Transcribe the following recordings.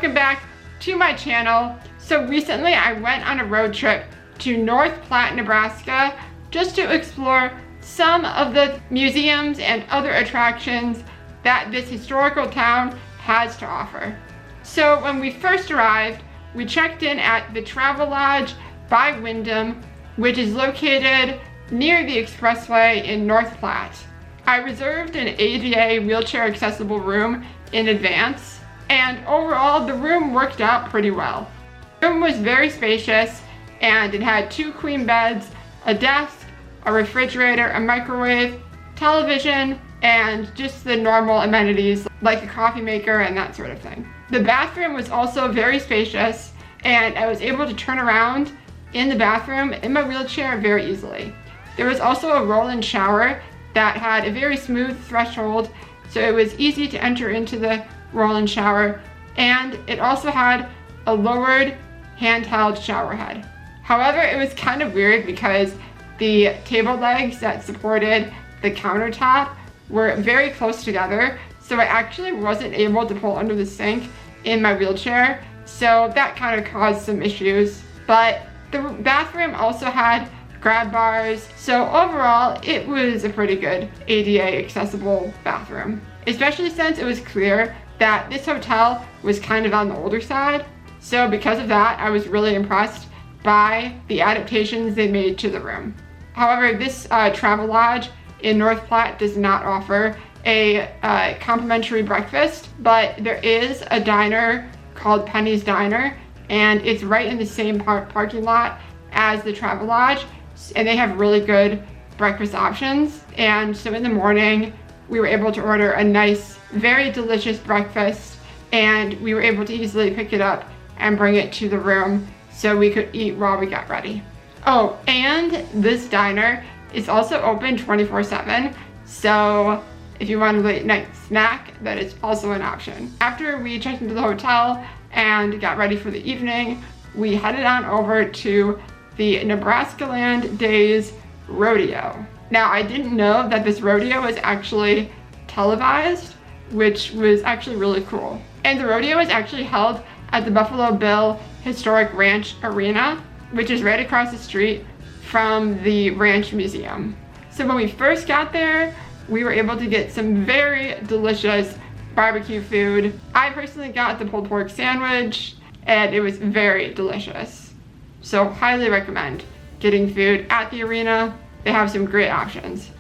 welcome back to my channel. So recently I went on a road trip to North Platte, Nebraska, just to explore some of the museums and other attractions that this historical town has to offer. So when we first arrived, we checked in at the Travelodge by Wyndham, which is located near the expressway in North Platte. I reserved an ADA wheelchair accessible room in advance, and overall the room worked out pretty well. The room was very spacious, and it had 2 queen beds, a desk, a refrigerator, a microwave, television, and just the normal amenities like a coffee maker and that sort of thing. The bathroom was also very spacious, and I was able to turn around in the bathroom in my wheelchair very easily. There was also a roll-in shower that had a very smooth threshold, so it was easy to enter into the roll-in shower, and it also had a lowered handheld shower head. However, it was kind of weird because the table legs that supported the countertop were very close together, so I actually wasn't able to pull under the sink in my wheelchair, so that kind of caused some issues. But the bathroom also had grab bars, so overall it was a pretty good ADA accessible bathroom, especially since it was clear that this hotel was kind of on the older side. So because of that, I was really impressed by the adaptations they made to the room. However, this Travelodge in North Platte does not offer a complimentary breakfast, but there is a diner called Penny's Diner, and it's right in the same parking lot as the Travelodge, and they have really good breakfast options. And so in the morning, we were able to order a nice, very delicious breakfast, and we were able to easily pick it up and bring it to the room so we could eat while we got ready. Oh, and this diner is also open 24/7, so if you want a late night snack, that is also an option. After we checked into the hotel and got ready for the evening, we headed on over to the Nebraskaland Days Rodeo. Now, I didn't know that this rodeo was actually televised, which was actually really cool. And the rodeo is actually held at the Buffalo Bill Historic Ranch Arena, which is right across the street from the Ranch Museum. So when we first got there, we were able to get some very delicious barbecue food. I personally got the pulled pork sandwich, and it was very delicious. So highly recommend getting food at the arena. They have some great options.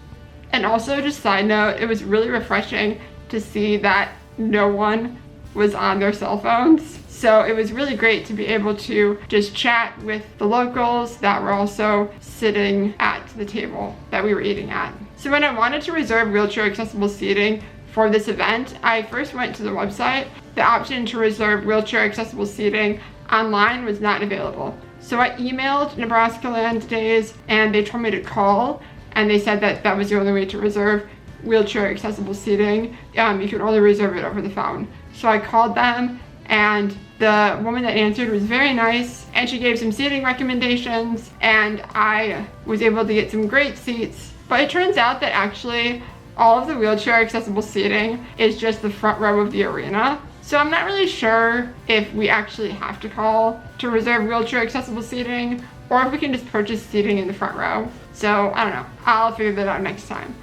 And also, just side note, it was really refreshing to see that no one was on their cell phones. So it was really great to be able to just chat with the locals that were also sitting at the table that we were eating at. So when I wanted to reserve wheelchair accessible seating for this event, I first went to the website. The option to reserve wheelchair accessible seating online was not available. So I emailed Nebraskaland Days, and they told me to call, and they said that that was the only way to reserve wheelchair accessible seating. You could only reserve it over the phone. So I called them, and the woman that answered was very nice, and she gave some seating recommendations, and I was able to get some great seats. But it turns out that actually all of the wheelchair accessible seating is just the front row of the arena. So I'm not really sure if we actually have to call to reserve wheelchair accessible seating, or if we can just purchase seating in the front row. So I don't know, I'll figure that out next time.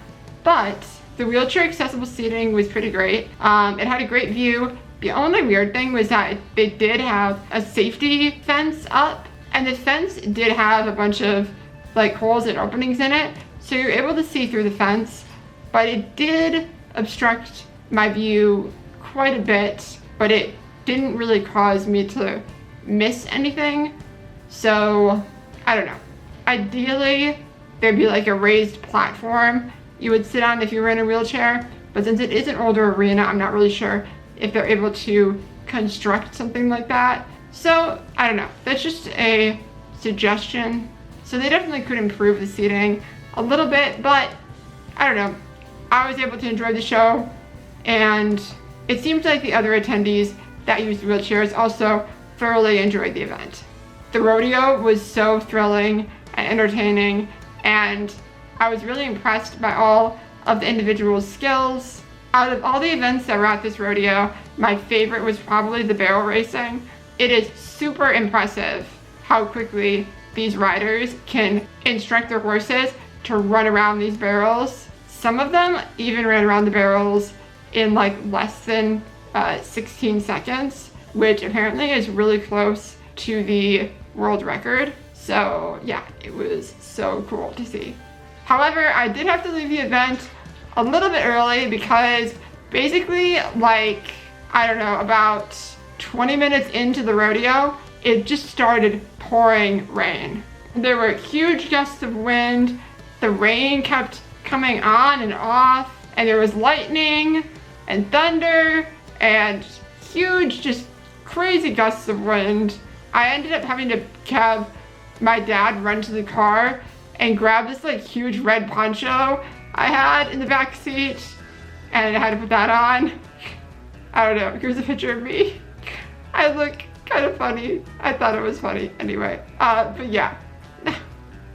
But the wheelchair accessible seating was pretty great. It had a great view. The only weird thing was that they did have a safety fence up, and the fence did have a bunch of like holes and openings in it, so you're able to see through the fence, but it did obstruct my view quite a bit, but it didn't really cause me to miss anything. So I don't know. Ideally, there'd be like a raised platform you would sit on if you were in a wheelchair, but since it is an older arena, I'm not really sure if they're able to construct something like that. So I don't know, that's just a suggestion. So they definitely could improve the seating a little bit, but I don't know. I was able to enjoy the show, and it seems like the other attendees that used wheelchairs also thoroughly enjoyed the event. The rodeo was so thrilling and entertaining, and I was really impressed by all of the individual skills. Out of all the events that were at this rodeo, my favorite was probably the barrel racing. It is super impressive how quickly these riders can instruct their horses to run around these barrels. Some of them even ran around the barrels in like less than 16 seconds, which apparently is really close to the world record. So yeah, it was so cool to see. However, I did have to leave the event a little bit early because basically, like, I don't know, about 20 minutes into the rodeo, it just started pouring rain. There were huge gusts of wind. The rain kept coming on and off, and there was lightning and thunder and huge, just crazy gusts of wind. I ended up having to have my dad run to the car and grab this like huge red poncho I had in the back seat, and I had to put that on. I don't know, here's a picture of me. I look kind of funny. I thought it was funny anyway. But yeah.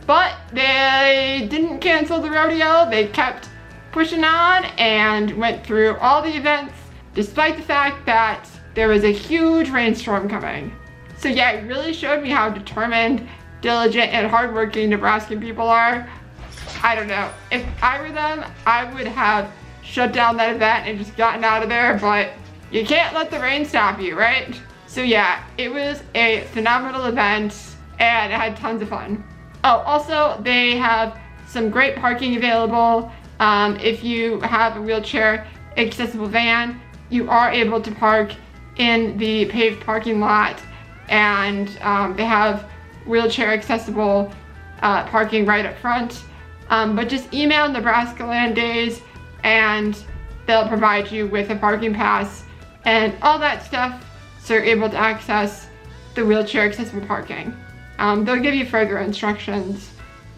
But they didn't cancel the rodeo. They kept pushing on and went through all the events despite the fact that there was a huge rainstorm coming. So yeah, it really showed me how determined, diligent, and hardworking Nebraskan people are. I don't know. If I were them, I would have shut down that event and just gotten out of there, but you can't let the rain stop you, right? So yeah, it was a phenomenal event and I had tons of fun. Oh, also they have some great parking available. If you have a wheelchair accessible van, you are able to park in the paved parking lot, and they have wheelchair accessible parking right up front. But just email Nebraskaland Days and they'll provide you with a parking pass and all that stuff, so you're able to access the wheelchair accessible parking. They'll give you further instructions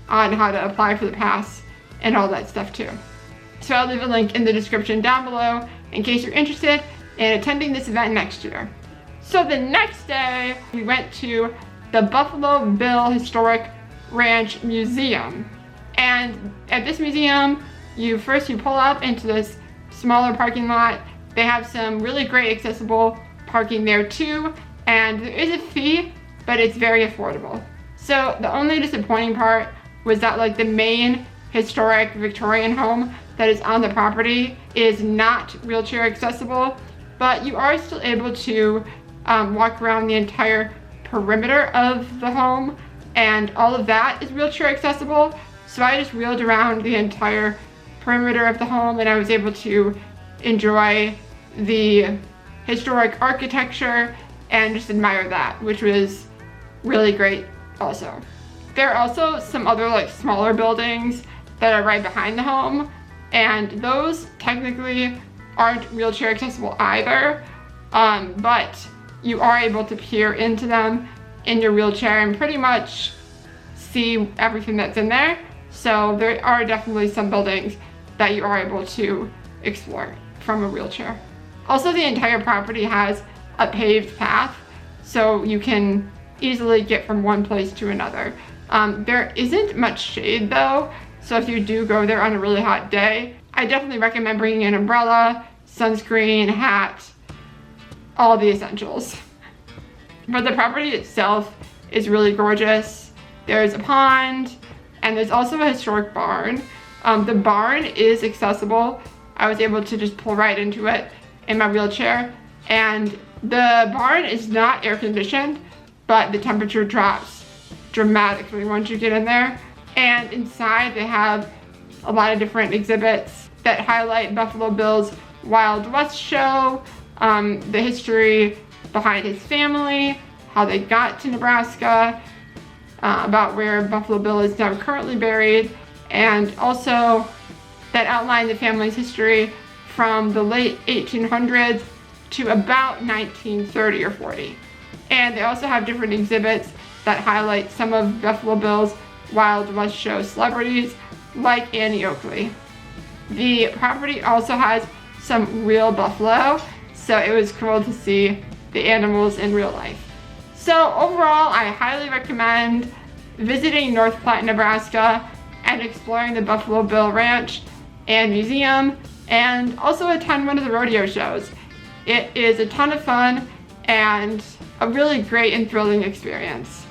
on how to apply for the pass and all that stuff too. So I'll leave a link in the description down below in case you're interested in attending this event next year. So the next day, we went to the Buffalo Bill Historic Ranch Museum. And at this museum, you pull up into this smaller parking lot. They have some really great accessible parking there too, and there is a fee, but it's very affordable. So the only disappointing part was that like the main historic Victorian home that is on the property is not wheelchair accessible, but you are still able to walk around the entire perimeter of the home, and all of that is wheelchair accessible. So I just wheeled around the entire perimeter of the home and I was able to enjoy the historic architecture and just admire that, which was really great also. There are also some other like smaller buildings that are right behind the home, and those technically aren't wheelchair accessible either, but you are able to peer into them in your wheelchair and pretty much see everything that's in there. So there are definitely some buildings that you are able to explore from a wheelchair. Also, the entire property has a paved path, so you can easily get from one place to another. There isn't much shade though, so if you do go there on a really hot day, I definitely recommend bringing an umbrella, sunscreen, hat, all the essentials. But the property itself is really gorgeous. There's a pond, and there's also a historic barn. The barn is accessible. I was able to just pull right into it in my wheelchair, and the barn is not air conditioned, but the temperature drops dramatically once you get in there. And inside they have a lot of different exhibits that highlight Buffalo Bill's Wild West show, the history behind his family, how they got to Nebraska, about where Buffalo Bill is now currently buried, and also that outline the family's history from the late 1800s to about 1930 or 40. And they also have different exhibits that highlight some of Buffalo Bill's Wild West show celebrities, like Annie Oakley. The property also has some real buffalo, so it was cool to see the animals in real life. So overall, I highly recommend visiting North Platte, Nebraska, and exploring the Buffalo Bill Ranch and Museum, and also attend one of the rodeo shows. It is a ton of fun and a really great and thrilling experience.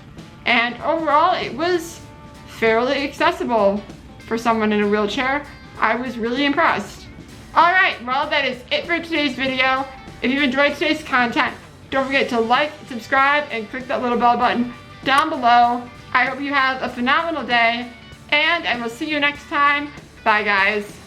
And overall, it was fairly accessible for someone in a wheelchair. I was really impressed. Alright, well that is it for today's video. If you enjoyed today's content, don't forget to like, subscribe, and click that little bell button down below. I hope you have a phenomenal day, and I will see you next time. Bye guys.